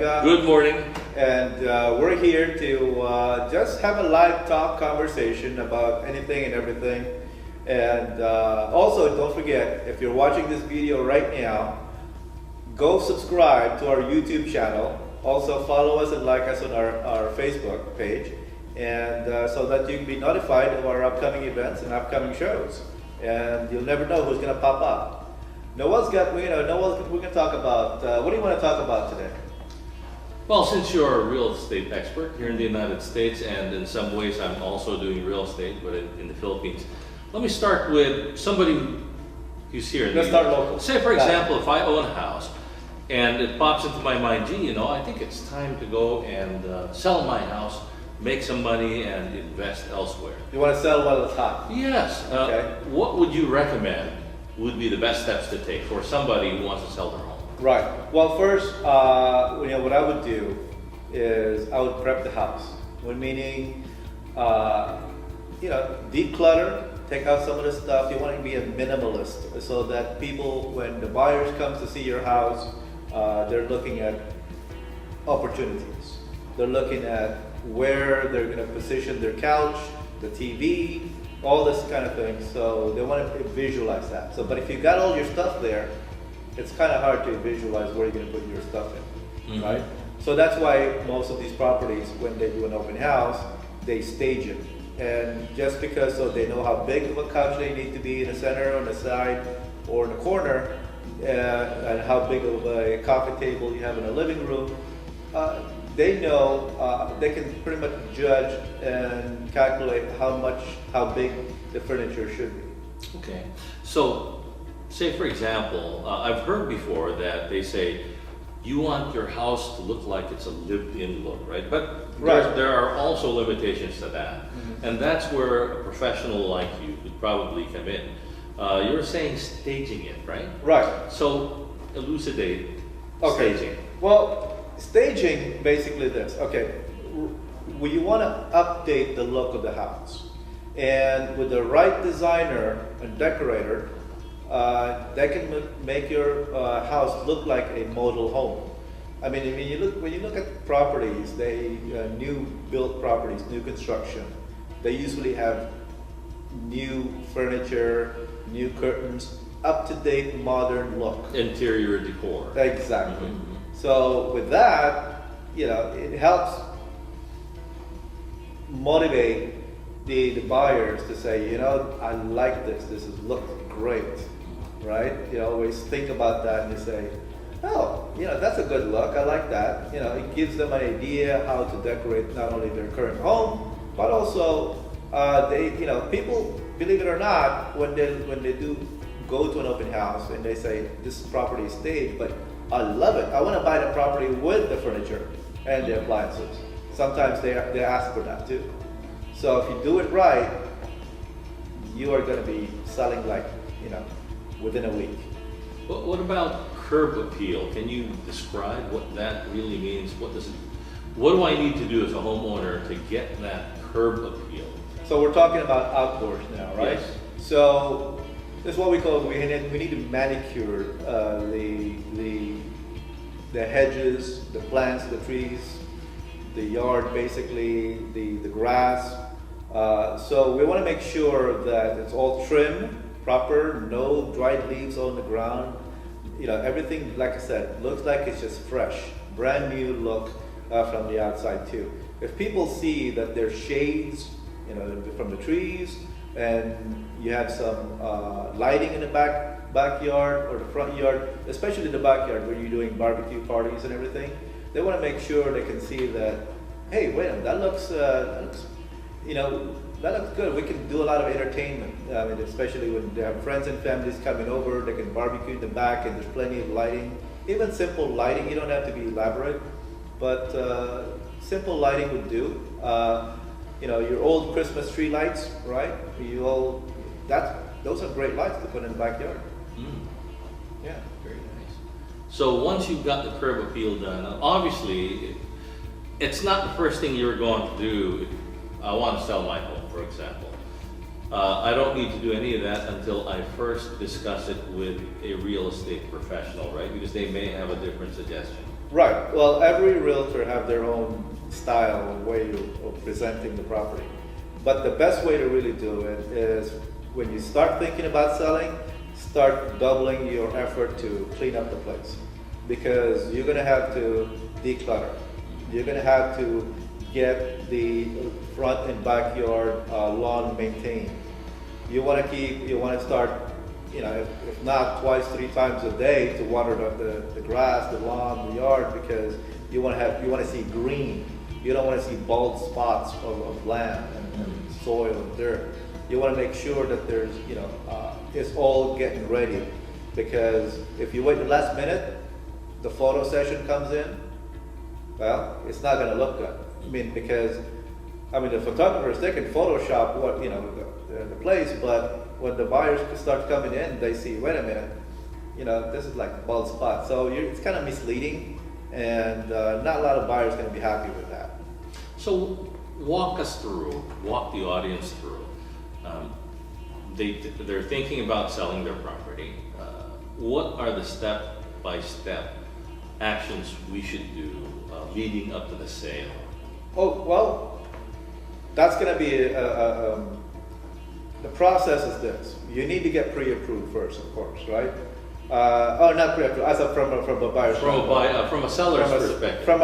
Good morning. And we're here to just have a live talk conversation about anything and everything. And also, don't forget, if you're watching this video right now, go subscribe to our YouTube channel. Also, follow us and like us on our Facebook page, and so that you can be notified of our upcoming events and upcoming shows. And you'll never know who's going to pop up. Noel's got, we're going to talk about, what do you want to talk about today? Well, since you're a real estate expert here in the United States, and in some ways I'm also doing real estate, but in the Philippines, let me start with somebody who's here. Let's start local. Say, for example, if I own a house, and it pops into my mind, gee, I think it's time to go and sell my house, make some money, and invest elsewhere. You want to sell while it's hot? Yes. Okay. What would you recommend would be the best steps to take for somebody who wants to sell their home? Right. Well, first, what I would do is I would prep the house. Meaning, declutter, take out some of the stuff. You want to be a minimalist so that people, when the buyers come to see your house, they're looking at opportunities. They're looking at where they're going to position their couch, the TV, all this kind of thing. So they want to visualize that. So, but if you got all your stuff there, it's kind of hard to visualize where you're going to put your stuff in, right? So that's why most of these properties, when they do an open house, they stage it. And just because so they know how big of a couch they need to be in the center, on the side, or in the corner, and how big of a coffee table you have in the living room, they know, they can pretty much judge and calculate how big the furniture should be. Okay. So, say for example, I've heard before that they say, you want your house to look like it's a lived-in look, right? But there are also limitations to that. And that's where a professional like you would probably come in. You're saying staging it, right? Right. So, elucidate staging. Well, staging, basically this. Okay, you want to update the look of the house. And with the right designer and decorator, they can make your house look like a model home. I mean, when you look at properties, new built properties, new construction, they usually have new furniture, new curtains, up-to-date modern look. Interior decor. Exactly. So with that, it helps motivate the buyers to say, I like this. This looks great, right? You always think about that and you say, oh, that's a good look. I like that. It gives them an idea how to decorate not only their current home, but also people, believe it or not, when they do go to an open house and they say this property is staged, but I love it. I want to buy the property with the furniture and the appliances. Sometimes they ask for that too. So if you do it right, you are going to be selling within a week. What about curb appeal? Can you describe what that really means? What do I need to do as a homeowner to get that curb appeal? So we're talking about outdoors now, right? Yes. So this is what we call, we need to manicure the hedges, the plants, the trees, the yard, basically, the grass. So we want to make sure that it's all trimmed, proper, no dried leaves on the ground. Everything, like I said, looks like it's just fresh, brand new look from the outside too. If people see that there's shades, from the trees, and you have some lighting in the backyard or the front yard, especially the backyard where you're doing barbecue parties and everything, they want to make sure they can see that, hey, wait a minute, that looks good. We can do a lot of entertainment. I mean, especially when they have friends and families coming over, they can barbecue in the back, and there's plenty of lighting. Even simple lighting, you don't have to be elaborate, but simple lighting would do. Your old Christmas tree lights, right? Those are great lights to put in the backyard. Yeah. Very nice. So once you've got the curb appeal done, obviously, it's not the first thing you're going to do. I want to sell my home, for example. I don't need to do any of that until I first discuss it with a real estate professional, right? Because they may have a different suggestion. Right. Well, every realtor have their own style and way of presenting the property. But the best way to really do it is when you start thinking about selling, start doubling your effort to clean up the place. Because you're gonna have to declutter. You're gonna have to get the front and backyard lawn maintained. You wanna start, if not twice, 3 times a day to water the grass, the lawn, the yard, because you wanna see green. You don't wanna see bald spots of land and soil and dirt. You wanna make sure that there's, it's all getting ready. Because if you wait the last minute, the photo session comes in, well, it's not gonna look good. Because the photographers, they can Photoshop the place, but when the buyers start coming in, they see, wait a minute, this is like a bald spot. So it's kind of misleading, and not a lot of buyers gonna be happy with that. So walk the audience through. They're thinking about selling their property. What are the step-by-step actions we should do leading up to the sale? Oh, well, that's going to be the process is this. You need to get pre-approved first, of course, right? Not pre-approved, from a buyer's From a seller's perspective. From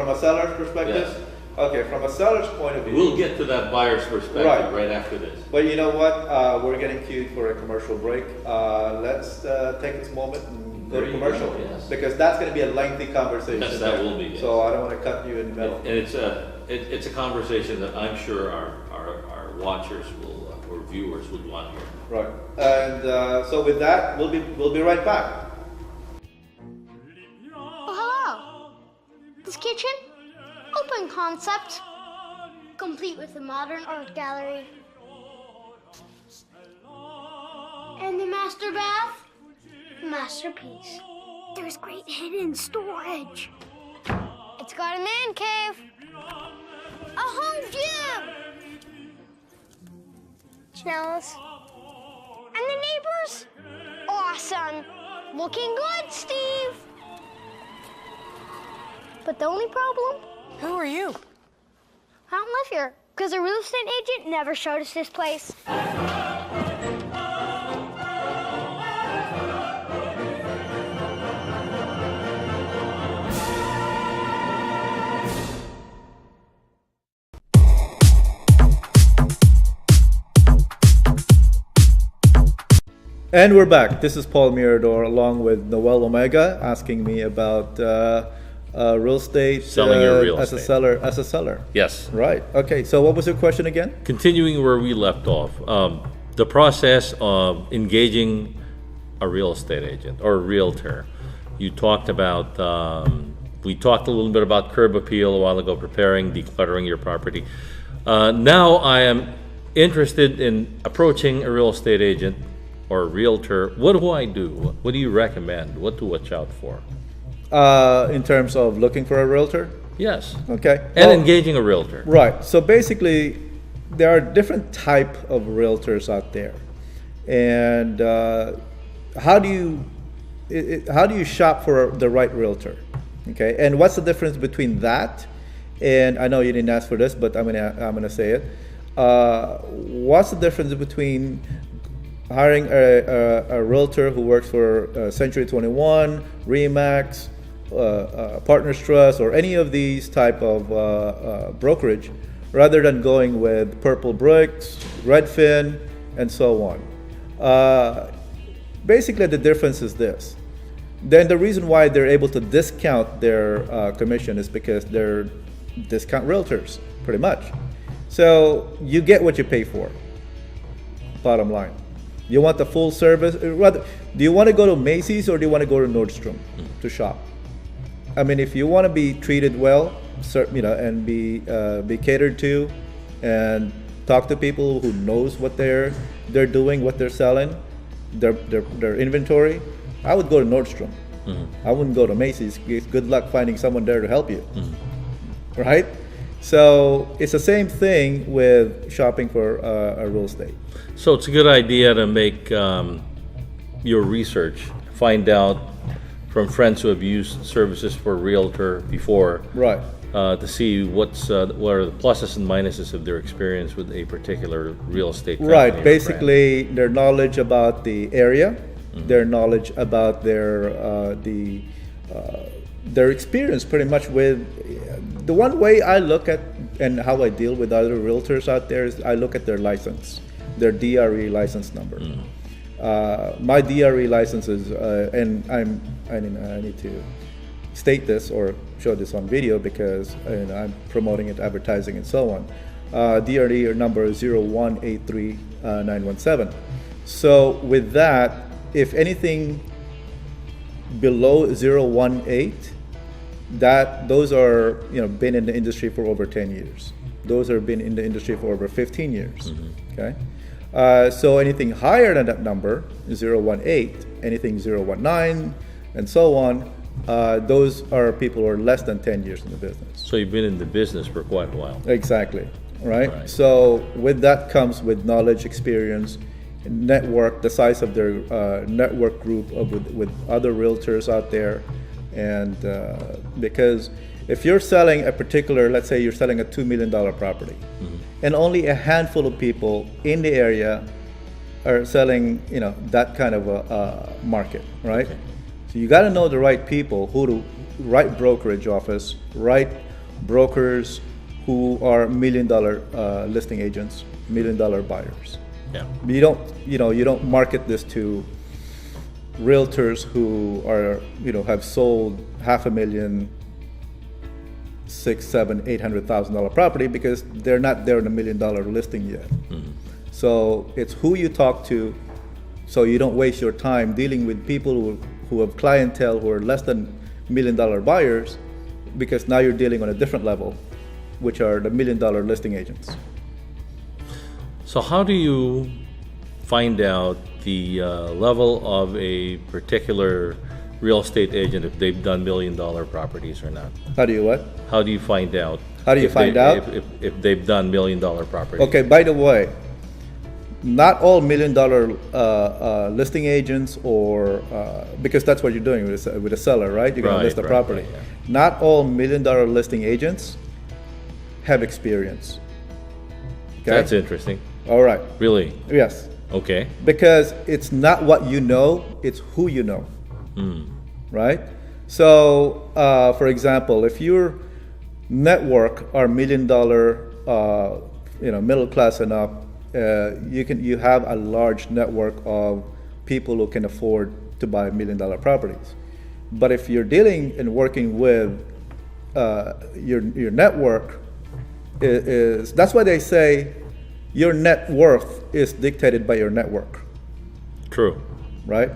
a seller's perspective? Yes. Okay, from a seller's point of view. We'll get to that buyer's perspective right after this. But you know what? We're getting queued for a commercial break. Let's take this moment and go to commercial. Yes. Because that's going to be a lengthy conversation. Yes, that will be. Yes. So I don't want to cut you in the middle. And it's a conversation that I'm sure our watchers or viewers would want to hear. Right. And so with that, we'll be right back. Oh, hello. This kitchen? Open concept. Complete with a modern art gallery. And the master bath? Masterpiece. There's great hidden storage. It's got a man cave. A home gym. Smells. And the neighbors? Awesome. Looking good, Steve. But the only problem? Who are you? I don't live here, because the real estate agent never showed us this place. And we're back. This is Paul Mirador along with Noel Omega asking me about real estate. Selling your real as estate. As a seller. Yes. Right. Okay. So what was your question again? Continuing where we left off, the process of engaging a real estate agent or a realtor. You talked about, we talked a little bit about curb appeal a while ago, preparing, decluttering your property. Now I am interested in approaching a real estate agent or a realtor. What do I do? What do you recommend? What to watch out for? In terms of looking for a realtor? Yes. Okay. And Well, engaging a realtor. Right. So basically, there are different type of realtors out there, and how do you shop for the right realtor? Okay. And what's the difference between that? And I know you didn't ask for this, but I'm gonna say it. What's the difference between hiring a realtor who works for Century 21, Remax, Partners Trust, or any of these type of brokerage, rather than going with Purple Bricks, Redfin, and so on? Basically, the difference is this. Then the reason why they're able to discount their commission is because they're discount realtors, pretty much. So you get what you pay for, bottom line. You want the full service? Rather, do you want to go to Macy's or do you want to go to Nordstrom to shop? I mean, if you want to be treated well, and be catered to, and talk to people who knows what they're doing, what they're selling, their inventory, I would go to Nordstrom. Mm-hmm. I wouldn't go to Macy's. Good luck finding someone there to help you, right? So it's the same thing with shopping for a real estate. So it's a good idea to make your research, find out from friends who have used services for Realtor before. Right. To see what are the pluses and minuses of their experience with a particular real estate company. Right. or Basically, their knowledge about the area, their knowledge about their experience, pretty much with the one way I look at and how I deal with other realtors out there is I look at their license, their DRE license number. My DRE license is, and I need to state this or show this on video because I'm promoting it, advertising, and so on. DRE number is 0183917. So with that, if anything below 018, those are been in the industry for over 10 years. Those have been in the industry for over 15 years. Okay. So anything higher than that number, 018, anything 019, and so on, those are people who are less than 10 years in the business. So you've been in the business for quite a while. Exactly, right? Right. So with that comes with knowledge, experience, network, the size of their network group with other realtors out there. And because if you're selling a particular, let's say you're selling a $2 million property, and only a handful of people in the area are selling, that kind of a market, right? Okay. So you got to know the right people, right brokerage office, right brokers who are $1 million listing agents, $1 million buyers. Yeah. You don't market this to realtors who are, have sold $500,000, $600,000, $700,000, $800,000 property because they're not there in $1 million listing yet. So it's who you talk to, so you don't waste your time dealing with people who have clientele who are less than $1 million buyers, because now you're dealing on a different level, which are the $1 million listing agents. So how do you find out the level of a particular real estate agent if they've done $1 million properties or not? How do you what? How do you find out? How do you find out? If they've done $1 million properties? Okay, by the way, not all $1 million listing agents, or because that's what you're doing with a seller, right? You're going to list the property. Right, yeah. Not all $1 million listing agents have experience. Okay? That's interesting. All right. Really? Yes. Okay. Because it's not what you know, it's who you know. Right? So, for example, if your network are $1 million, middle class and up, you have a large network of people who can afford to buy $1 million properties. But if you're dealing and working with your network, is that's why they say your net worth is dictated by your network. True. Right?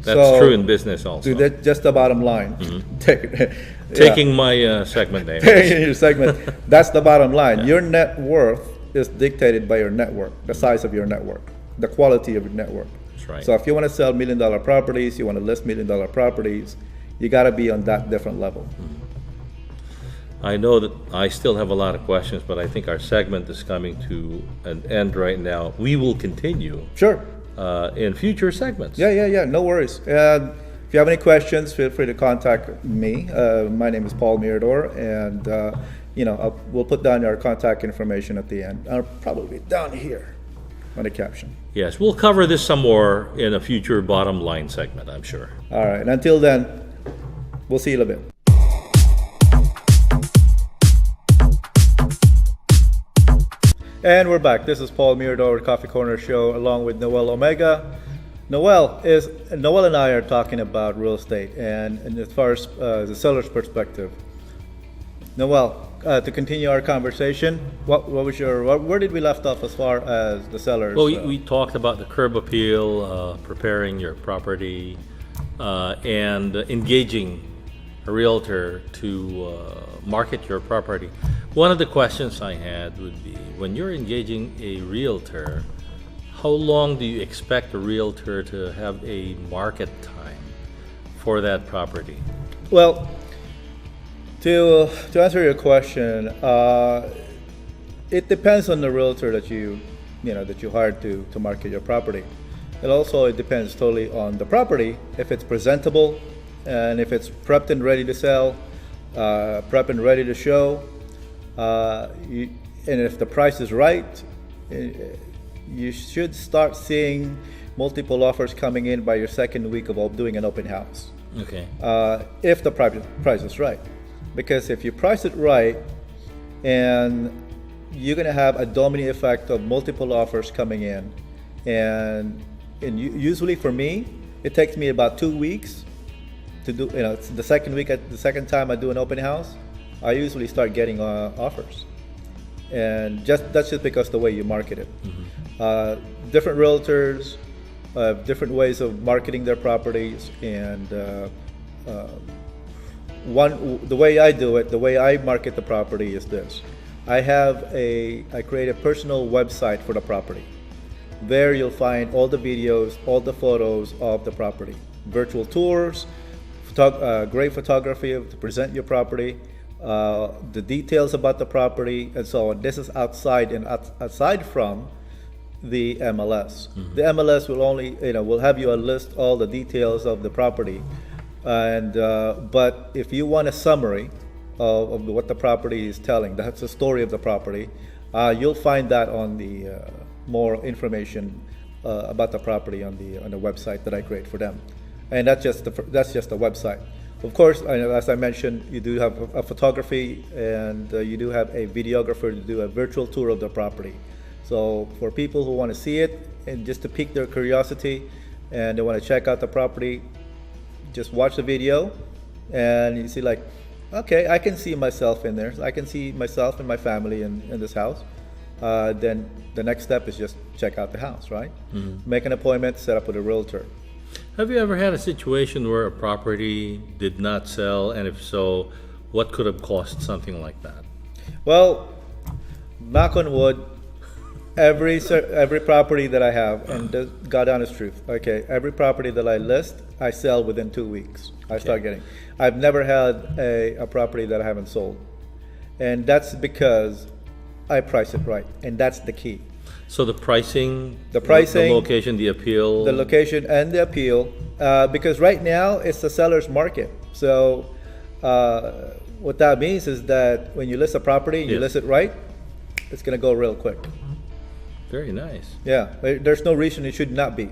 That's true in business also. That's just the bottom line. Taking my segment name. Taking your segment. That's the bottom line. Yeah. Your net worth is dictated by your network, the size of your network, the quality of your network. That's right. So if you want to sell $1 million properties, you want to list $1 million properties, you got to be on that different level. I know that I still have a lot of questions, but I think our segment is coming to an end right now. We will continue. Sure. In future segments. Yeah. No worries. If you have any questions, feel free to contact me. My name is Paul Mirador, and we'll put down our contact information at the end. I'll probably down here on the caption. Yes, we'll cover this some more in a future bottom line segment, I'm sure. All right, and until then, we'll see you in a bit. And we're back. This is Paul Mirador, Coffee Corner Show, along with Noel Omega. Noel and I are talking about real estate, and as far as the seller's perspective. Noel, to continue our conversation, where did we left off as far as the sellers? Well, we talked about the curb appeal, preparing your property, and engaging a realtor to market your property. One of the questions I had would be, when you're engaging a realtor, how long do you expect a realtor to have a market time for that property? Well, to answer your question, it depends on the realtor that you hired to market your property. It depends totally on the property, if it's presentable, and if it's prepped and ready to sell, prepped and ready to show, and if the price is right, you should start seeing multiple offers coming in by your second week of doing an open house. Okay. If the price is right. Because if you price it right, and you're going to have a domino effect of multiple offers coming in, and usually for me, it takes me about 2 weeks to do, it's the second time I do an open house, I usually start getting offers. And that's just because the way you market it. Mm-hmm. Different realtors, different ways of marketing their properties, and the way I do it, the way I market the property is this. I create a personal website for the property. There you'll find all the videos, all the photos of the property, virtual tours, great photography to present your property, the details about the property, and so on. This is aside from the MLS. Mm-hmm. The MLS will have you list all the details of the property, and but if you want a summary of what the property is telling, that's the story of the property, you'll find that on the more information about the property on the website that I create for them, and that's just the website. Of course, as I mentioned, you do have a photography, and you do have a videographer to do a virtual tour of the property. So for people who want to see it and just to pique their curiosity and they want to check out the property, just watch the video and you see like, okay, I can see myself in there. I can see myself and my family in this house. Then the next step is just check out the house, right? Mm-hmm. Make an appointment, set up with a realtor. Have you ever had a situation where a property did not sell, and if so, what could have caused something like that? Well, knock on wood, every property that I have, and God honest truth, okay, every property that I list, I sell within 2 weeks. I've never had a property that I haven't sold. And that's because I price it right, and that's the key. So the pricing, the location, the appeal. The location and the appeal, because right now it's the seller's market. So what that means is that when you list a property and you list it right, it's going to go real quick. Very nice. Yeah, there's no reason it should not be.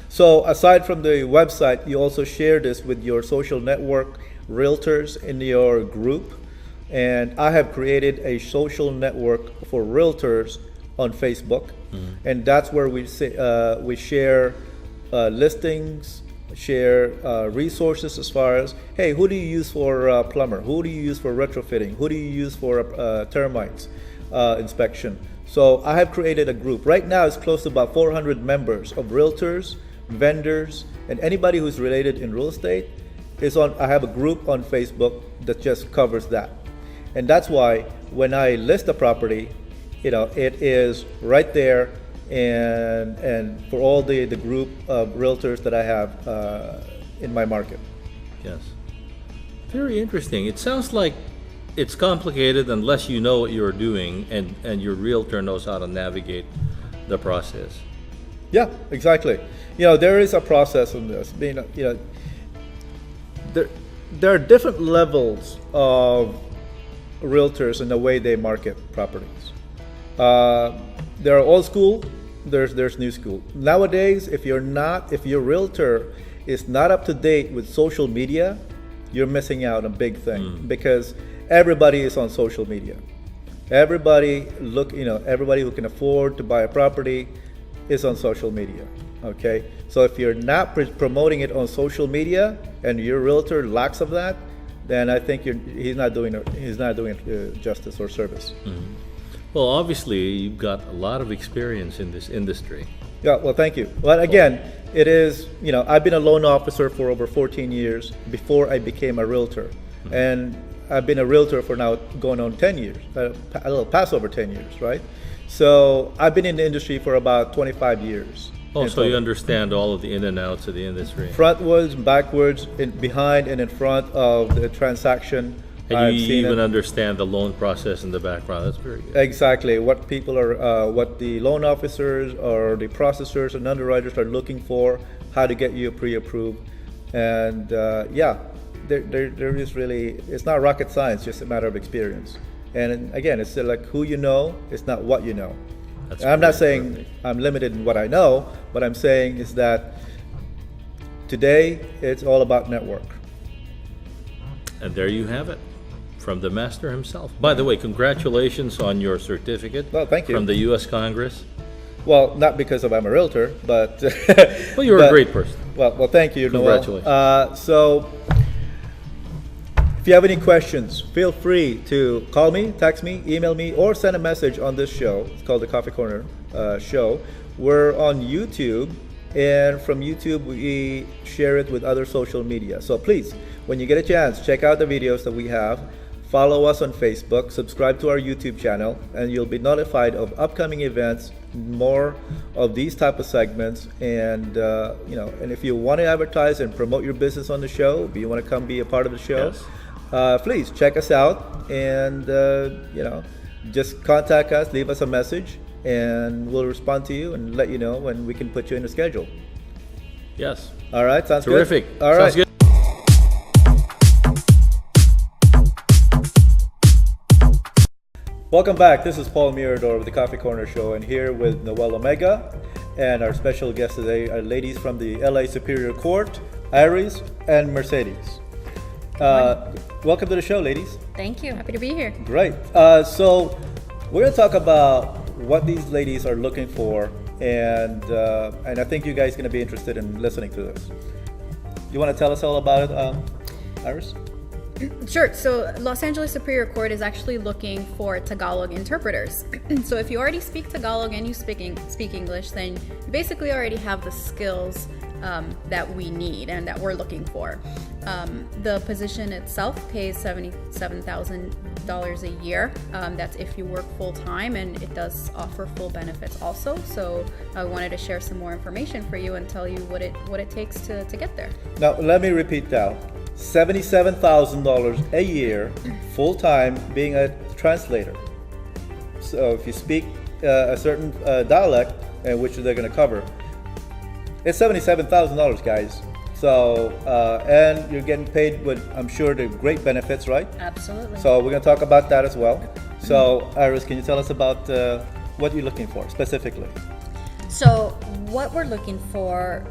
So aside from the website, you also share this with your social network realtors in your group. And I have created a social network for realtors on Facebook. Mm-hmm. And that's where we share listings, share resources as far as, hey, who do you use for plumber? Who do you use for retrofitting? Who do you use for termites inspection? So I have created a group. Right now it's close to about 400 members of realtors, vendors, and anybody who's related in real estate is on. I have a group on Facebook that just covers that. And that's why when I list a property, it is right there, and for all the group of realtors that I have in my market. Yes. Very interesting. It sounds like it's complicated unless you know what you're doing and your realtor knows how to navigate the process. Yeah, exactly. There is a process in this. There are different levels of realtors in the way they market properties. There are old school, there's new school. Nowadays, if your realtor is not up to date with social media, you're missing out on a big thing, because everybody is on social media. Everybody who can afford to buy a property is on social media. Okay, so if you're not promoting it on social media and your realtor lacks of that, then I think he's not doing justice or service. Mm-hmm. Well, obviously, you've got a lot of experience in this industry. Yeah, well, thank you. But again, it is, I've been a loan officer for over 14 years before I became a realtor. Mm-hmm. And I've been a realtor for now going on 10 years, a little past over 10 years, right? So I've been in the industry for about 25 years. Oh, so you understand all of the in and outs of the industry. Frontwards, backwards, behind and in front of the transaction. And you even understand the loan process in the background. That's very good. Exactly. What people are, what the loan officers or the processors and underwriters are looking for, how to get you pre-approved. And there is really, it's not rocket science, just a matter of experience. And again, it's like who you know, it's not what you know. I'm not saying perfect. I'm limited in what I know. What I'm saying is that today it's all about network. And there you have it, from the master himself. By the way, congratulations on your certificate. Well, thank you. From the U.S. Congress. Well, not because I'm a realtor, but Well, you're a great person. Well, thank you, Noel. Congratulations. So, if you have any questions, feel free to call me, text me, email me, or send a message on this show. It's called the Coffee Corner Show. We're on YouTube, and from YouTube we share it with other social media. So please, when you get a chance, check out the videos that we have. Follow us on Facebook, subscribe to our YouTube channel, and you'll be notified of upcoming events, more of these type of segments. And and if you want to advertise and promote your business on the show, if you want to come be a part of the show, please check us out, and just contact us, leave us a message, and we'll respond to you and let you know when we can put you in the schedule. Yes. All right, sounds Terrific. good. All right. Sounds good. Welcome back. This is Paul Mirador with the Coffee Corner Show, and here with Noel Omega, and our special guests today are ladies from the LA Superior Court, Iris and Mercedes. Welcome to the show, ladies. Thank you. Happy to be here. Great. So we're going to talk about what these ladies are looking for, and I think you guys are going to be interested in listening to this. You want to tell us all about it, Iris? Sure. So Los Angeles Superior Court is actually looking for Tagalog interpreters. So if you already speak Tagalog and you speak English, then you basically already have the skills that we need and that we're looking for. The position itself pays $77,000 a year. That's if you work full time, and it does offer full benefits also. So I wanted to share some more information for you and tell you what it takes to get there. Now, let me repeat that. $77,000 a year, full time, being a translator. So if you speak a certain dialect, which they're going to cover, it's $77,000, guys. So, and you're getting paid with, I'm sure, the great benefits, right? Absolutely. So we're going to talk about that as well. So, Iris, can you tell us about what you're looking for specifically? So what we're looking for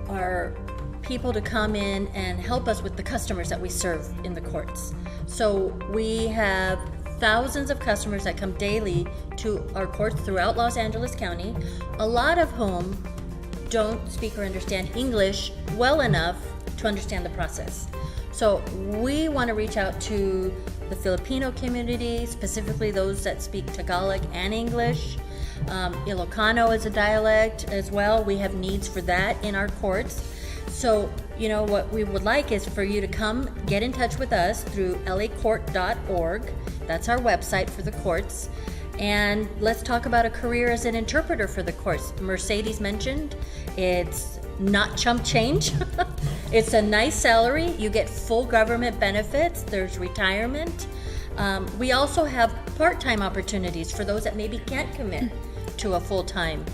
are people to come in and help us with the customers that we serve in the courts. So we have thousands of customers that come daily to our courts throughout Los Angeles County, a lot of whom don't speak or understand English well enough to understand the process. So we want to reach out to the Filipino community, specifically those that speak Tagalog and English. Ilocano is a dialect as well. We have needs for that in our courts. So, what we would like is for you to come get in touch with us through lacourt.org. That's our website for the courts. And let's talk about a career as an interpreter for the courts. Mercedes mentioned it's not chump change. It's a nice salary. You get full government benefits. There's retirement. We also have part-time opportunities for those that maybe can't commit to a full-time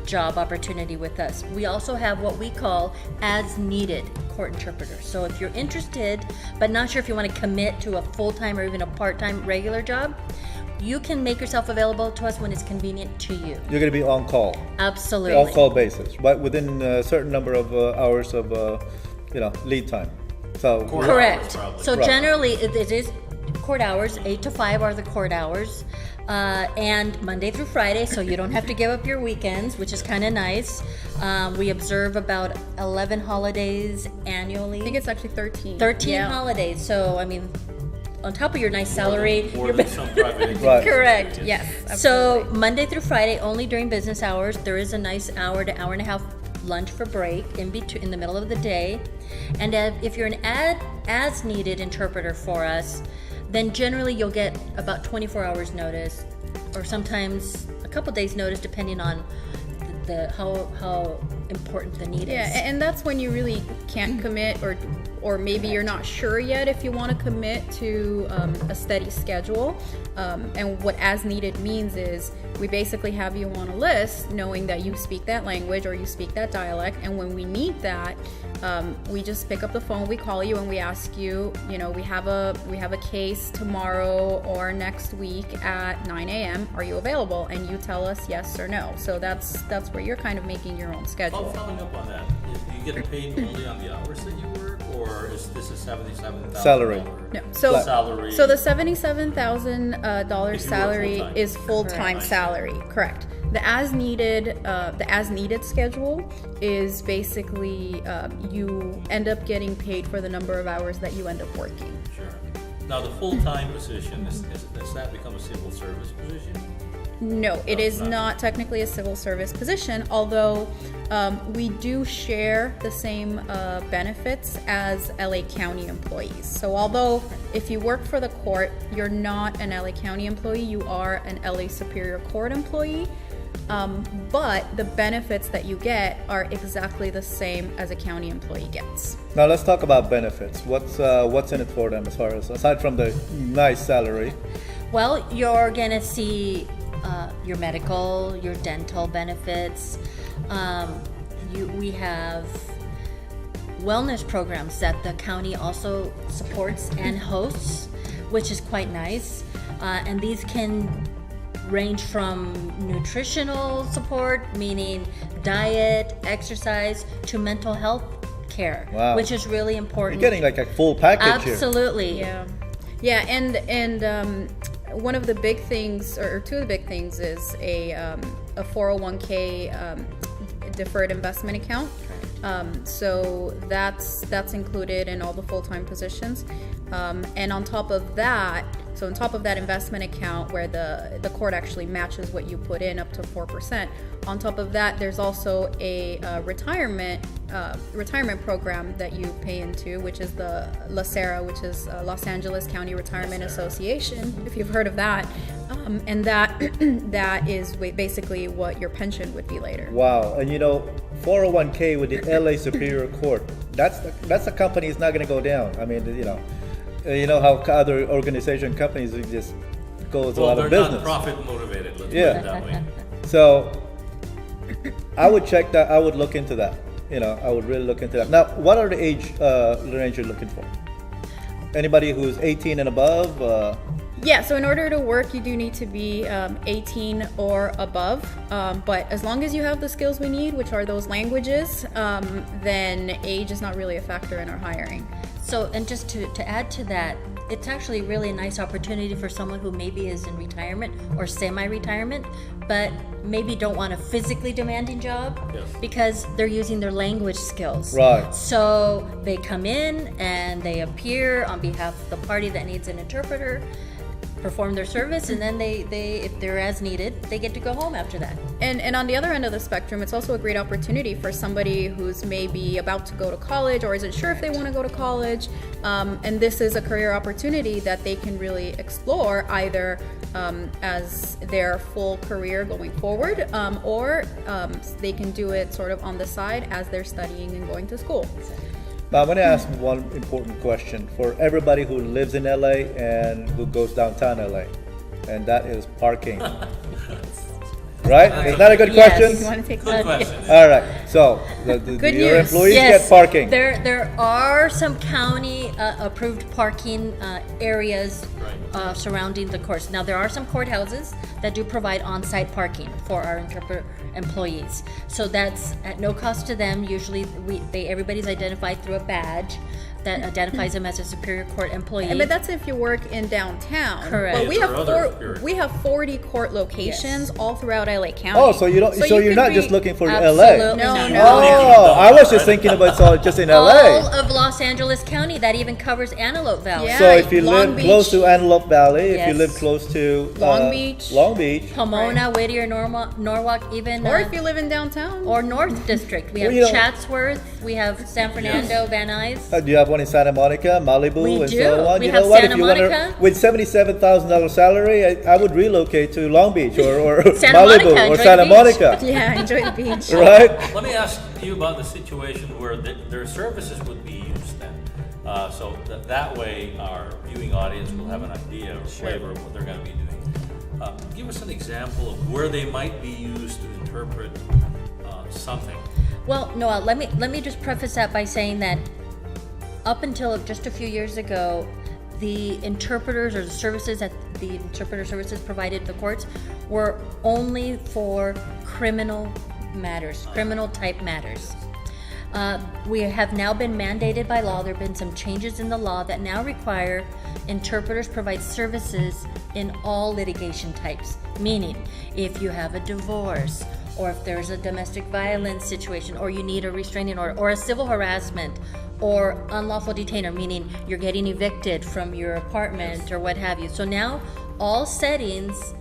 job opportunity with us. We also have what we call as needed court interpreters. So if you're interested but not sure if you want to commit to a full-time or even a part-time regular job, you can make yourself available to us when it's convenient to you. You're going to be on call. Absolutely. On call basis, but within a certain number of hours of lead time. So correct. So Right. generally it is court hours. 8 to 5 are the court hours. And Monday through Friday, so you don't have to give up your weekends, which is kind of nice. We observe about 11 holidays annually. I think it's actually 13. 13 Yeah. holidays. So, on top of your nice salary, More than some private entities. Right. correct. Yes. So Absolutely. Monday through Friday, only during business hours. There is a nice hour to hour and a half lunch for break in the middle of the day. And if you're an as needed interpreter for us, then generally you'll get about 24 hours notice, or sometimes a couple days notice, depending on how important the need Yeah, is. and that's when you really can't commit or or maybe you're not sure yet if you want to commit to a steady schedule. And what as needed means is we basically have you on a list knowing that you speak that language or you speak that dialect, and when we need that, we just pick up the phone, we call you, and we ask you, you know, we have a case tomorrow or next week at 9 a.m. Are you available? And you tell us yes or no. So that's where you're kind of making your own schedule. Following up on that, do you get paid only on the hours that you work, or is this a $77,000 Salary. No. So salary? So the $77,000 salary full-time. is full-time Correct. salary. Correct. The as needed schedule is basically you end up getting paid for the number of hours that you end up working. Sure. Now, the full-time position, does that become a civil service position? No, it is not technically a civil service position, although we do share the same benefits as LA County employees. So although if you work for the court, you're not an LA County employee, you are an LA Superior Court employee. But the benefits that you get are exactly the same as a county employee gets. Now let's talk about benefits. What's in it for them as far as, aside from the nice salary? Well, you're gonna see your medical, your dental benefits. We have wellness programs that the county also supports and hosts, which is quite nice. And these can range from nutritional support, meaning diet, exercise, to mental health care, Wow. which is really important. You're getting like a full package here. Absolutely. Yeah, and one of the big things, or two of the big things, is a 401k deferred investment account. So that's included in all the full-time positions. And on top of that, on top of that investment account where the court actually matches what you put in up to 4%, on top of that, there's also a retirement program that you pay into, which is the LACERA, which is Los Angeles County Retirement Association, if you've heard of that. And that is basically what your pension would be later. Wow, and 401k with the LA Superior Court, that's a company is not going to go down. I mean, you know how other companies just goes out of business. They're not profit motivated, let's put Yeah. it that way. So I would check that. I would look into that. I would really look into that. Now, what are the age range you're looking for? Anybody who's 18 and above? Yeah, so in order to work, you do need to be 18 or above. But as long as you have the skills we need, which are those languages, then age is not really a factor in our hiring. So, and just to add to that, it's actually really a nice opportunity for someone who maybe is in retirement or semi-retirement, but maybe don't want a physically demanding job. Yes. Because they're using their language skills. Right. So they come in and they appear on behalf of the party that needs an interpreter, perform their service, and then they if they're as needed, they get to go home after that. And on the other end of the spectrum, it's also a great opportunity for somebody who's maybe about to go to college or isn't sure if they want to go to college. And this is a career opportunity that they can really explore either as their full career going forward, or they can do it sort of on the side as they're studying and going to school. Now, I'm going to ask one important question for everybody who lives in LA and who goes downtown LA, and that is parking. Right? Isn't that a good Yes. question? You want to take Good that? question. All right. So, Good your news. employees get parking. There are some county approved parking areas surrounding the courts. Now, there are some courthouses that do provide on-site parking for our interpreter employees. So that's at no cost to them. Usually, everybody's identified through a badge that identifies them as a Superior Court employee. But that's if you work in downtown. Correct. But we There have are other Superior. we have 40 court locations all throughout LA County. Oh, so you're could not be- just looking for Absolutely LA. not. No. Oh, I was just thinking about just in All LA. of Los Angeles County, that even covers Antelope Valley. Yeah. So if you Long live close Beach. to Antelope Valley, if you Yes. live close to Long Beach. Long Beach, Pomona, Whittier, Norwalk, even Or if you live in downtown. or North District. We have Well, Chatsworth, we have San Fernando, Van Nuys. do you have one in Santa Monica, Malibu, We and do. so on? We You have know what? Santa If you wanna, Monica. with $77,000 salary, I would relocate to Long Beach or Santa Malibu Monica, or enjoy Santa the beach. Monica, Yeah, enjoy the beach. right? Let me ask you about the situation where their services would be used then. So that way our viewing audience will have an idea or flavor of what they're going to be doing. Give us an example of where they might be used to interpret something. Well, Noel, let me just preface that by saying that up until just a few years ago, the interpreters or the services that the interpreter services provided to the courts were only for criminal matters, criminal type matters. We have now been mandated by law. There have been some changes in the law that now require interpreters provide services in all litigation types. Meaning, if you have a divorce, or if there's a domestic violence situation, or you need a restraining order, or a civil harassment, or unlawful detainer, meaning you're getting evicted from your apartment or what have you. So now all settings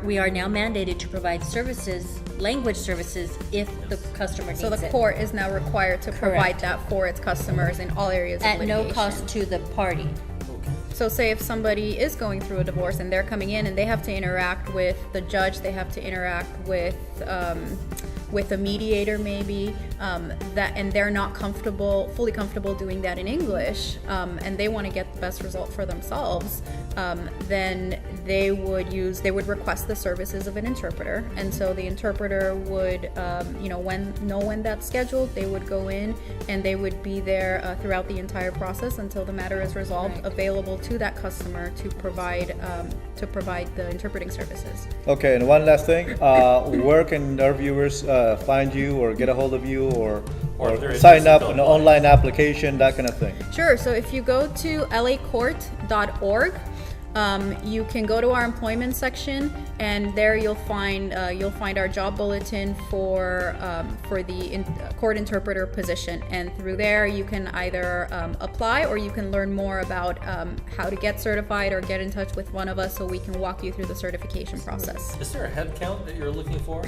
we are now mandated to provide services, language services, if the customer needs it. So the court is now required to provide that for its customers in all areas of At litigation. no cost to the party. So say if somebody is going through a divorce and they're coming in and they have to interact with the judge, they have to interact with a mediator maybe, and they're not fully comfortable doing that in English, and they want to get the best result for themselves, then they would request the services of an interpreter. And so the interpreter would, when that's scheduled, they would go in and they would be there throughout the entire process until the matter is resolved, available to that customer to provide the interpreting services. Okay, and one last thing. Where can our viewers find you or get a hold of you or Or if they're sign up interested an online application, that kind of thing? Sure. So if you go to lacourt.org, you can go to our employment section, and there you'll find our job bulletin for the court interpreter position. And through there, you can either apply, or you can learn more about how to get certified, or get in touch with one of us so we can walk you through the certification process. Is there a head count that you're looking for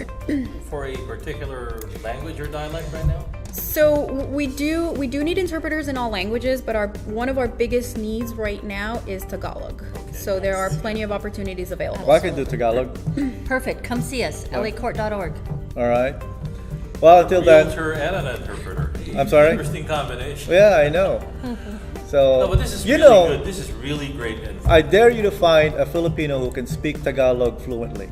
a particular language or dialect right now? So we do need interpreters in all languages, but one of our biggest needs right now is Tagalog. So there are plenty of opportunities available. Well, I can do Tagalog. Perfect. Come see us. lacourt.org. All right. Well, until then. Realtor and an interpreter. I'm sorry? Interesting combination. Yeah, I know. So, No, but this is you really know, good. This is really great info. I dare you to find a Filipino who can speak Tagalog fluently.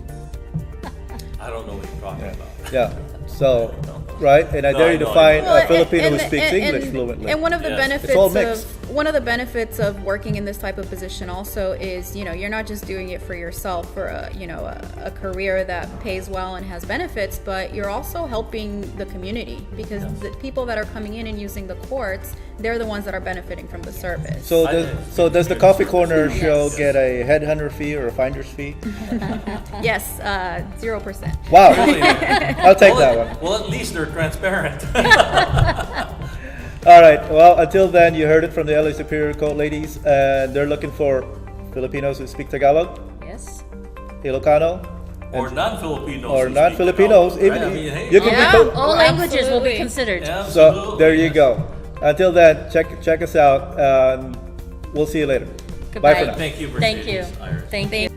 I don't know what you're talking about. Yeah. So, right? And I No, dare I you to know, find I a Filipino who speaks English and, fluently. And one of the Yes. benefits It's all mixed. benefits of working in this type of position also is, you're not just doing it for yourself for a career that pays well and has benefits, but you're also helping the community, because the people that are coming in and using the courts, they're the ones that are benefiting from the service. So, does the Coffee Corner show Yes. get a headhunter fee or a finder's fee? Yes, 0%. Wow. Really? I'll take that one. Well, at least they're transparent. All right. Well, until then, you heard it from the LA Superior Court ladies, and they're looking for Filipinos who speak Tagalog, Yes. Ilocano, Or non-Filipinos. or who speak non-Filipinos. Tagalog, Even right? I mean, hey, you can Yeah. be. All languages will be Absolutely. considered. So there you Absolutely, go. Until then, check us out, and we'll see you later. Bye for Goodbye. now. Thank you, Thank you. Mercedes Iris. Thank you.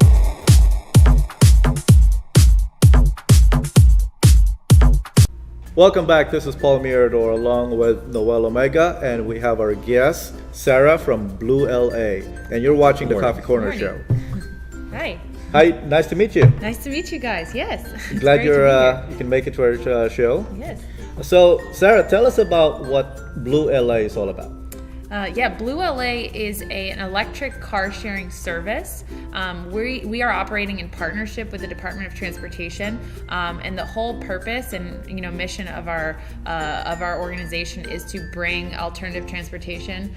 Welcome back. This is Paul Mirador along with Noel Omega, and we have our guest Sarah from BlueLA, and you're watching the Coffee Corner Morning. Show. Hi, Hi, nice to meet you. nice to meet you guys. Yes, it's Glad great you're to be you can make it to our show. here. Yes. So, Sarah, tell us about what BlueLA is all about. BlueLA is an electric car sharing service. We are operating in partnership with the Department of Transportation, and the whole purpose and mission of our organization is to bring alternative transportation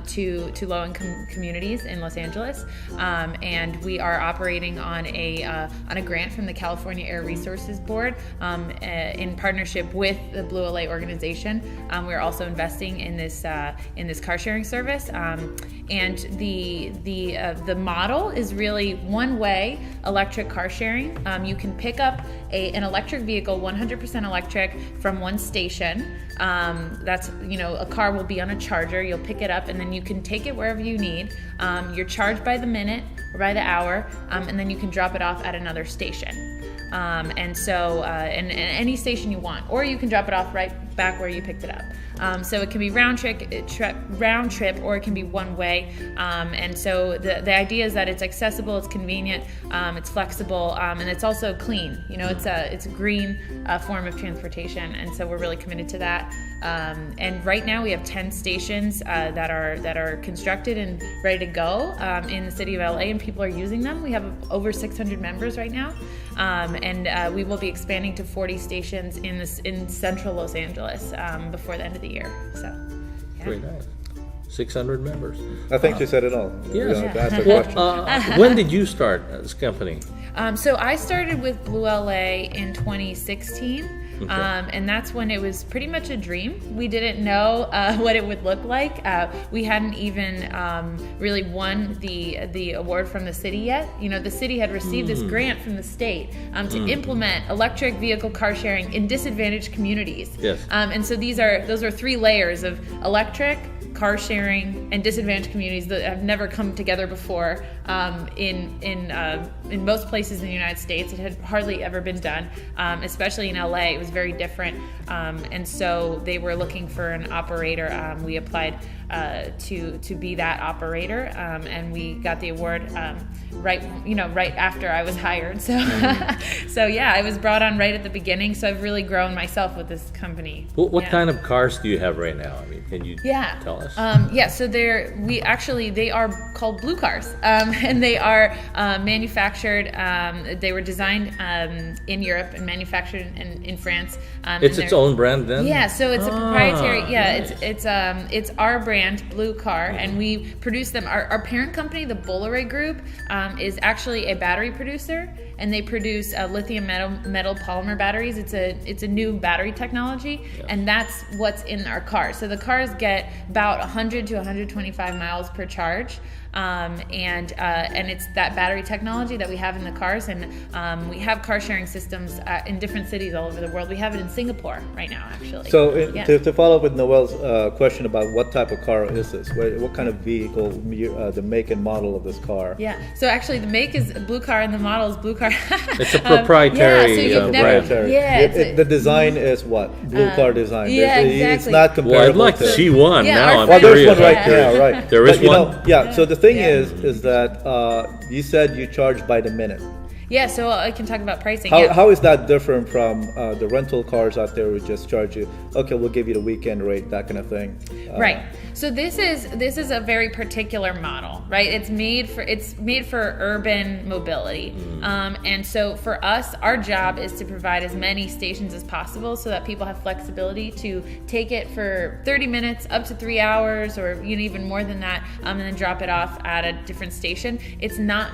to low-income communities in Los Angeles. And we are operating on a grant from the California Air Resources Board in partnership with the BlueLA organization. We're also investing in this car sharing service, and the model is really one-way electric car sharing. You can pick up an electric vehicle, 100% electric, from one station. That's a car will be on a charger. You'll pick it up, and then you can take it wherever you need. You're charged by the minute or by the hour, and then you can drop it off at another station. and so and any station you want, or you can drop it off right back where you picked it up. So it can be round trip, or it can be one way. And so the idea is that it's accessible, it's convenient, it's flexible, and it's also clean. You know, it's a green form of transportation, and so we're really committed to that. And right now we have 10 stations that are constructed and ready to go in the city of LA, and people are using them. We have over 600 members right now, and we will be expanding to 40 stations in central Los Angeles before the end of the year. So, yeah. Very nice. 600 members. I think you said it all. Yes. You know, that's the Well, question. when did you start this company? So I started with BlueLA in 2016. Okay. And that's when it was pretty much a dream. We didn't know what it would look like. We hadn't even really won the award from the city yet. You know, the city had received this grant from the state to implement electric vehicle car sharing in disadvantaged communities. Yes. And so those are 3 layers of electric, car sharing, and disadvantaged communities that have never come together before in most places in the United States. It had hardly ever been done, especially in LA. It was very different, and so they were looking for an operator. We applied to be that operator, and we got the award right after I was hired. So so yeah, I was brought on right at the beginning. So I've really grown myself with this company. What kind of cars do you have right now? I mean, can you tell us? So they are called Blue Cars, and they are manufactured. They were designed in Europe and manufactured in France. It's its own brand then? Yeah, so it's a proprietary. Yeah, nice. it's our brand, Blue Car, and we produce them. Our parent company, the BlueLA Group, is actually a battery producer, and they produce lithium metal polymer batteries. It's a new battery technology, and that's what's in our cars. So the cars get about 100 to 125 miles per charge. And it's that battery technology that we have in the cars, and we have car sharing systems in different cities all over the world. We have it in Singapore right now, actually. So to follow up with Noel's question about what type of car is this? What kind of vehicle, the make and model of this car? Yeah, so actually the make is Blue Car and the model is Blue Car. It's a proprietary brand. Yeah, the design is what? Blue Car design. Yeah, It's exactly. not comparable. Well, I'd like to see one Yeah, now. our I'm Well, there's curious. one right now, right? There is But, you one? know, yeah. So the thing is that you said you charge by the minute. Yeah, so I can talk about pricing. How is that different from the rental cars out there who just charge you? Okay, we'll give you the weekend rate, that kind of thing. Right. So this is a very particular model, right? It's made for urban mobility, and so for us, our job is to provide as many stations as possible so that people have flexibility to take it for 30 minutes, up to 3 hours, or even more than that, and then drop it off at a different station. It's not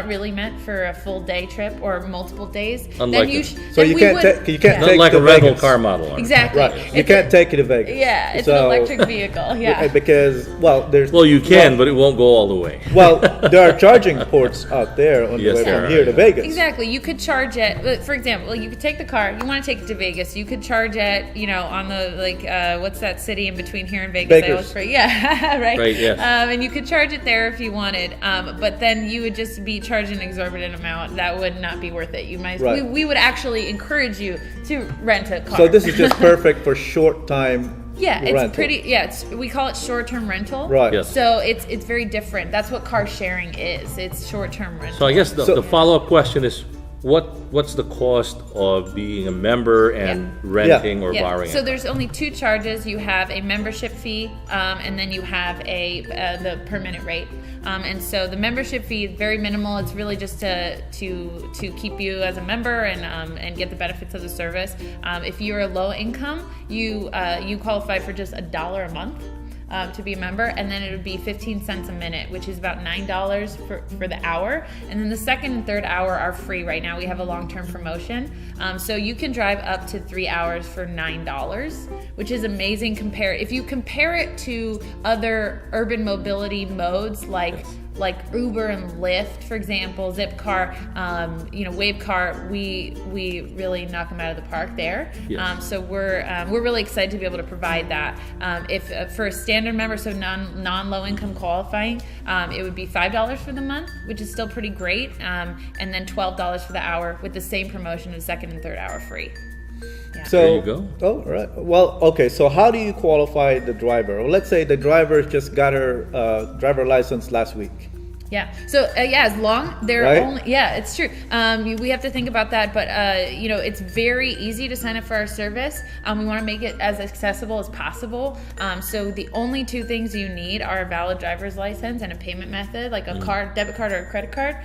really meant for a full day trip or multiple days. Unlike you can't take Not like the a rental Vegas. car model. Exactly. Right. You can't take it to Vegas. Yeah, it's So- an electric vehicle. Yeah. Because there's Well, you can, but it won't go all the way. well, there are charging ports out there on Yes, the way there from are, here to yeah. Vegas. Exactly. You could charge it. For example, you could take the car. You want to take it to Vegas. You could charge it. On the what's that city in between here and Vegas? Bakers. I always forget. Yeah, right. Right, yes. And you could charge it there if you wanted. But then you would just be charged an exorbitant amount. That would not be worth it. You might. Right. We would actually encourage you to rent a car. So this is just perfect for short time. Yeah, it's rental. pretty. Yeah, we call it short-term rental. Right. Yes. So it's very different. That's what car sharing is. It's short-term rental. So I guess So- the follow-up question is, what's the cost of being a member and renting or borrowing? So a car? there's only 2 charges. You have a membership fee, and then you have the per minute rate. And so the membership fee is very minimal. It's really just to keep you as a member and get the benefits of the service. If you're a low income, you qualify for just $1 a month. To be a member, and then it would be 15 cents a minute, which is about $9 for the hour. And then the second and third hour are free right now. We have a long-term promotion. So you can drive up to 3 hours for $9, which is amazing. If you compare it to other urban mobility modes like like Uber and Lyft, for example, Zipcar, Wavecar, we really knock them out of the park there. Yes. So we're really excited to be able to provide that. If for a standard member, so non-low income qualifying, it would be $5 for the month, which is still pretty great, and then $12 for the hour with the same promotion of second and third hour free. Yeah. So, There you go. Oh, right. Well, okay. So how do you qualify the driver? Well, let's say the driver just got her driver license last week. Yeah. So as long they're Right? only it's true. We have to think about that, but it's very easy to sign up for our service. We want to make it as accessible as possible. So the only two things you need are a valid driver's license and a payment method, like a card, debit card, or a credit card,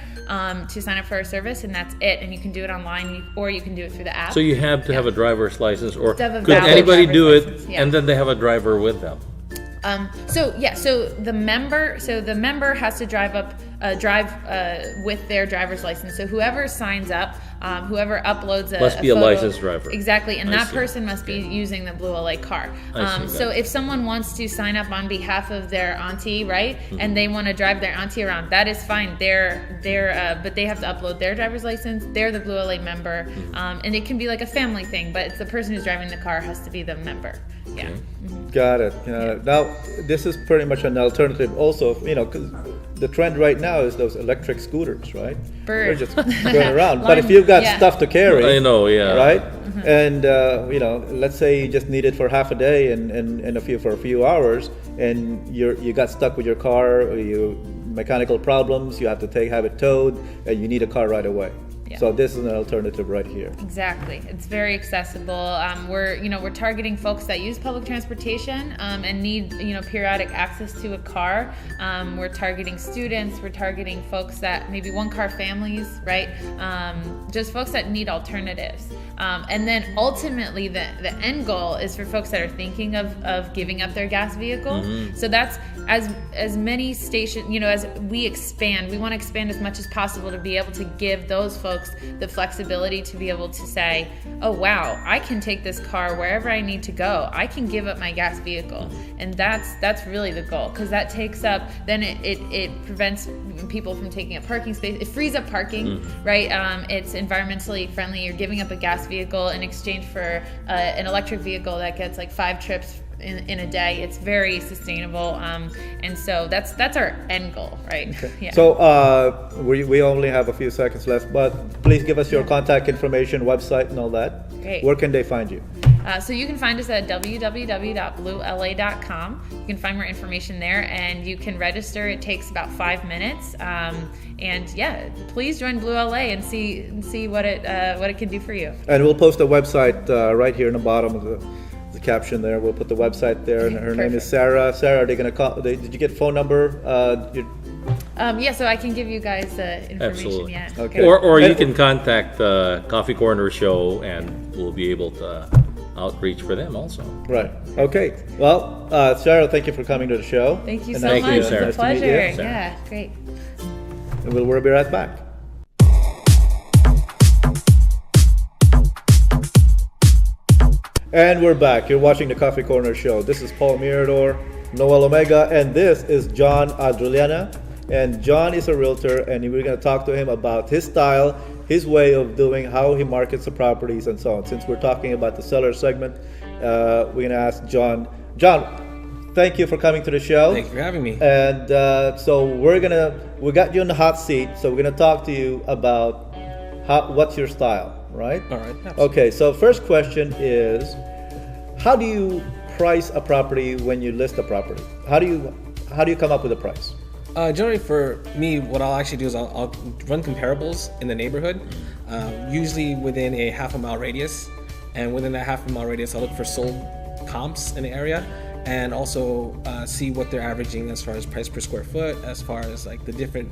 to sign up for our service, and that's it. And you can do it online, or you can do it through the app. So you have to have a driver's license, or To have a could valid anybody driver's do it license, yeah. and then they have a driver with them? So the member has to drive with their driver's license. So whoever signs up, whoever uploads Must be a photo, licensed driver. Exactly, and I that see. person must be using the BlueLA car. I see, So got it. if someone wants to sign up on behalf of their auntie, right, Mm-hmm. and they want to drive their auntie around, that is fine. But they have to upload their driver's license. They're the BlueLA member, Mm-hmm. and it can be like a family thing, but it's the person who's driving the car has to be the member. Yeah. Got it. Now, this is pretty much an alternative also, because the trend right now is those electric scooters, right? They're just going around. But if you've got Yeah. stuff to carry, I know, yeah. right? And, let's say you just need it for half a day and for a few hours, and you got stuck with your car, or you mechanical problems, you have to have it towed, and you need a car right away. Yeah. So this is an alternative right here. Exactly. It's very accessible. We're targeting folks that use public transportation and need periodic access to a car. We're targeting students. We're targeting folks that maybe one-car families, right? Just folks that need alternatives. And then ultimately, the end goal is for folks that are thinking of giving up their gas vehicle. So that's as many stations, as we expand, we want to expand as much as possible to be able to give those folks the flexibility to be able to say, oh wow, I can take this car wherever I need to go. I can give up my gas vehicle. And that's really the goal, because that takes up, then it prevents people from taking up parking space. It frees up parking, right? It's environmentally friendly. You're giving up a gas vehicle in exchange for an electric vehicle that gets like 5 trips in a day. It's very sustainable, and so that's our end goal, right? Okay. Yeah. So we only have a few seconds left, but please give us your contact information, website, and all that. Great. Where can they find you? So you can find us at www.bluela.com. You can find more information there, and you can register. It takes about 5 minutes. And yeah, please join BlueLA and see what it can do for you. And we'll post a website right here in the bottom of the caption there. We'll put the website there, and her name is Sarah. Sarah, are they going to call? Did you get phone number? Yeah, so I can give you guys information. Absolutely. Yeah. Okay. Or you can contact the Coffee Corner Show, and we'll be able to outreach for them also. Right. Okay. Well, Sarah, thank you for coming to the show. Thank you And so nice much. to- It's Sarah. a nice to meet you. pleasure. Sarah. Yeah, great. And we'll be right back. And we're back. You're watching the Coffee Corner Show. This is Paul Mirador, Noel Omega, and this is John Adriana. And John is a realtor, and we're going to talk to him about his style, his way of doing, how he markets the properties, and so on. Since we're talking about the seller segment, we're going to ask John. John, thank you for coming to the show. Thank you for having me. And so we got you in the hot seat, so we're going to talk to you about what's your style, right? All right. Absolutely. Okay, so first question is, how do you price a property when you list a property? How do you come up with a price? Generally, for me, what I'll actually do is I'll run comparables in the neighborhood, usually within a half-a-mile radius. And within that half-a-mile radius, I'll look for sold comps in the area, and also see what they're averaging as far as price per square foot, as far as like the different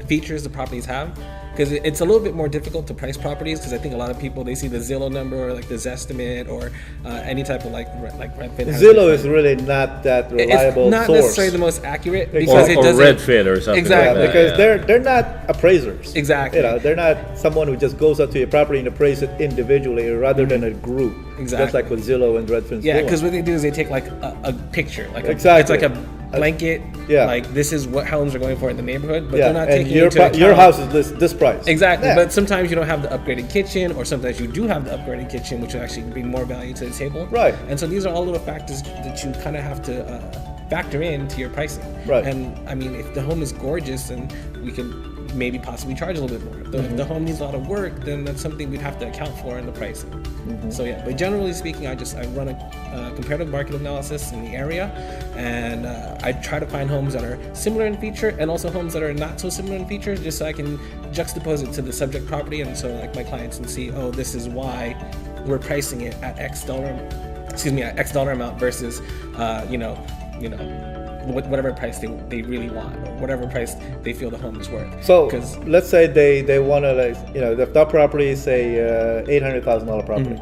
features the properties have. Because it's a little bit more difficult to price properties, because I think a lot of people, they see the Zillow number or like the Zestimate or any type of like Redfin. has Zillow different- is really not that reliable It's not source. necessarily the most accurate, because it Or doesn't. Redfin or something Exactly. like that. because yeah. they're not appraisers. Exactly. They're not someone who just goes up to your property and appraise it individually rather than a group. Exactly. Just like with Zillow and Redfin's Yeah, doing. because what they do is they take like a picture, like Exactly. it's like a blanket, Yeah. like this is what homes are going for in the neighborhood, but Yeah, they're not and taking into account your house is this price. Exactly, Yeah. but sometimes you don't have the upgraded kitchen, or sometimes you do have the upgraded kitchen, which will actually bring more value to the table. Right. And so these are all little factors that you kind of have to factor into your pricing. Right. And I mean, if the home is gorgeous, then we can maybe possibly charge a little bit more. If the home needs a lot of work, then that's something we'd have to account for in the pricing. So yeah, but generally speaking, I run a comparative market analysis in the area, and I try to find homes that are similar in feature and also homes that are not so similar in feature, just so I can juxtapose it to the subject property, and so like my clients can see, oh, this is why we're pricing it at X dollar amount versus whatever price they really want, or whatever price they feel the home is worth. So 'Cause- let's say they want to, like, if that property is say $800,000 property,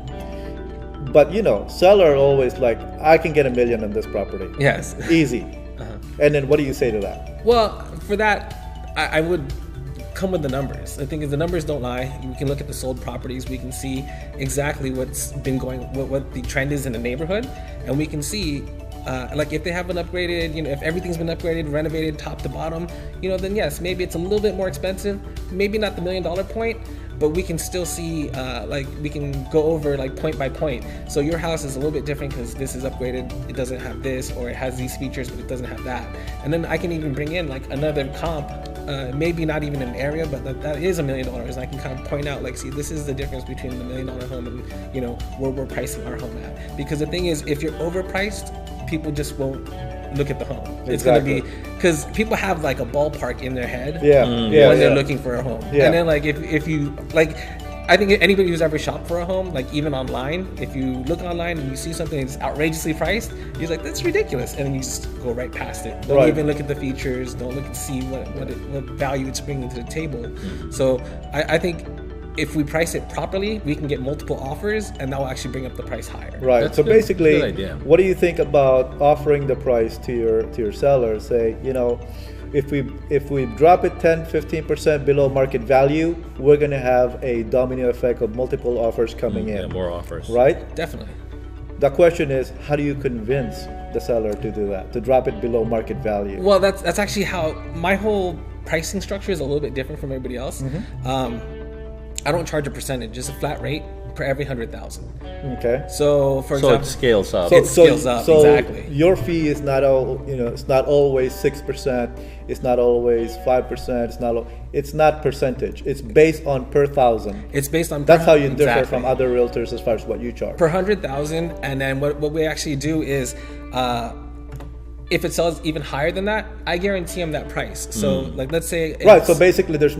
but seller always like, I can get $1 million on this property. yes. Easy. And then what do you say to that? Well, for that, I would come with the numbers. The thing is, the numbers don't lie. We can look at the sold properties. We can see exactly what's been going, what the trend is in the neighborhood, and we can see, like if they have been upgraded, if everything's been upgraded, renovated top to bottom, then yes, maybe it's a little bit more expensive. Maybe not the $1 million point, but we can still see, like we can go over like point by point. So your house is a little bit different because this is upgraded, it doesn't have this, or it has these features, but it doesn't have that. And then I can even bring in like another comp, maybe not even an area, but that is $1 million. I can kind of point out, like, see, this is the difference between the $1 million home and, where we're pricing our home at. Because the thing is, if you're overpriced, people just won't look at the home. It's going to be, because people have like a ballpark in their head when they're looking for a home. Yeah. And then like if you like, I think anybody who's ever shopped for a home, like even online, if you look online and you see something that's outrageously priced, you're like, that's ridiculous, and then you just go right past it. Don't even look at the features. Don't look and see what value it's bringing to the table. So I think if we price it properly, we can get multiple offers, and that will actually bring up the price higher. Right. That's So good. basically, Good idea. what do you think about offering the price to your seller? Say, if we drop it 10-15% below market value, we're going to have a domino effect of multiple offers coming in. Yeah, more offers. Right? Definitely. The question is, how do you convince the seller to do that, to drop it below market value? Well, that's actually how my whole pricing structure is a little bit different from everybody else. I don't charge a percentage, just a flat rate per every 100,000. Okay. So for So example, it scales up. It scales up, exactly. Your fee is not it's not always 6%. It's not always 5%. It's not percentage. It's based on per thousand. it's based on That's how you differ exactly. from other realtors as far as what you charge. per 100,000, and then what we actually do is, if it sells even higher than that, I guarantee them that price. So like, let's say Right. So basically, there's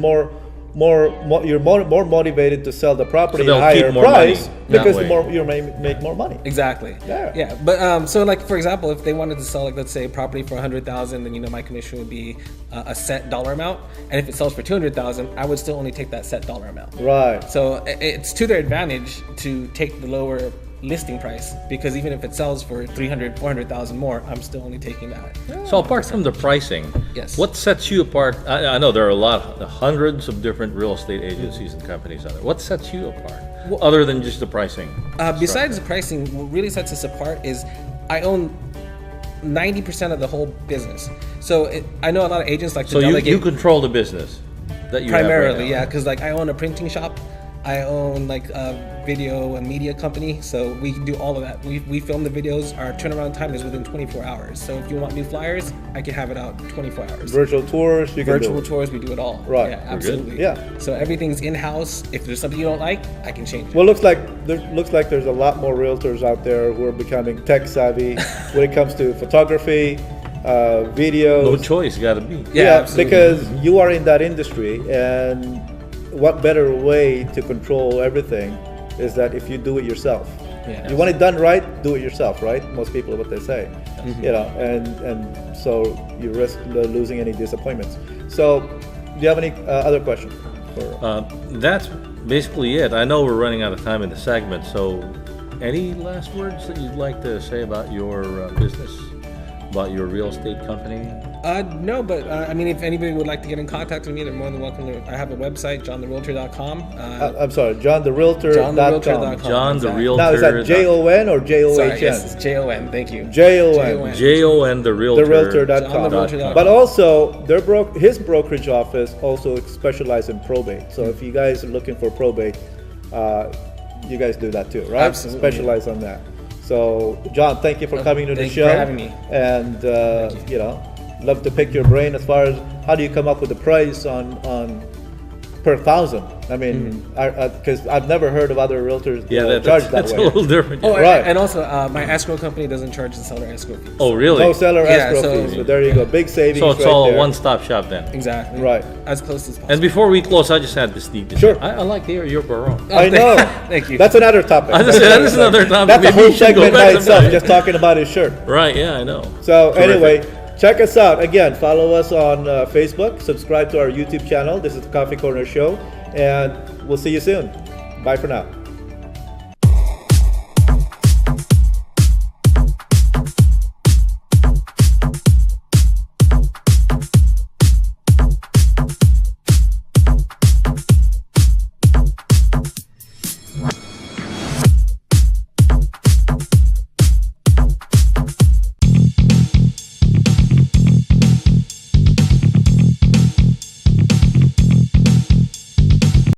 you're more motivated to sell the property So at a they'll keep higher more price money that because way. the more you make more money. Exactly. Yeah. But so like, for example, if they wanted to sell, like, let's say a property for 100,000, then my commission would be a set dollar amount, and if it sells for 200,000, I would still only take that set dollar amount. Right. So it's to their advantage to take the lower listing price, because even if it sells for 300, 400,000 more, I'm still only taking that. So apart from the pricing, Yes. what sets you apart? I know there are hundreds of different real estate agencies and companies out there. What sets you apart, other than just the pricing? Besides the pricing, what really sets us apart is I own 90% of the whole business. So I know a lot of agents like to So you delegate. control the business that you Primarily, have right now. yeah, because like I own a printing shop, I own like a video and media company, so we do all of that. We film the videos. Our turnaround time is within 24 hours. So if you want new flyers, I can have it out 24 hours. Virtual tours, you can Virtual do it. tours, we do it all. Right. Yeah, We're good. absolutely. Yeah. So everything's in house. If there's something you don't like, I can change it. Well, looks like there's a lot more realtors out there who are becoming tech savvy when it comes to photography, videos. No choice, got to be. Yeah, absolutely. because you are in that industry, and what better way to control everything is that if you do it yourself. Yeah. You want it done right, do it yourself, right? Most people, what they say, and so you risk losing any disappointments. So, do you have any other questions? That's basically it. I know we're running out of time in the segment, so any last words that you'd like to say about your business? about your real estate company? No, but I mean, if anybody would like to get in contact with me, they're more than welcome to. I have a website, JonTheRealtor.com. I'm sorry, JonTheRealtor.com. John the Realtor. Now, is that Jon or John? Sorry, yes, it's JON. Thank you. JON. JON the Realtor. TheRealtor.com. But also, his brokerage office also specializes in probate. So if you guys are looking for probate, you guys do that too, right? Absolutely. Specialize on that. So, John, thank you for coming to the Thank show. you for having me. And you know, love to pick your brain as far as how do you come up with the price on per thousand. I mean, because I've never heard of other realtors charge that that's way. a little different. Oh, Right. and also, my escrow company doesn't charge the seller escrow fees. Oh, really? No seller Yeah, escrow so- fees. So there you go, big savings. So it's right all there. a one-stop shop then. Exactly. Right. As close as possible. And before we close, I just had this need to Sure. say, I like to hear your baron. I know. Thank you. That's another topic. That is another topic. That's a Maybe whole you should go segment back by to itself, that. just talking about his shirt. Right, yeah, I know. So Terrific. anyway, check us out. Again, follow us on Facebook. Subscribe to our YouTube channel. This is the Coffee Corner Show. And we'll see you soon. Bye for now.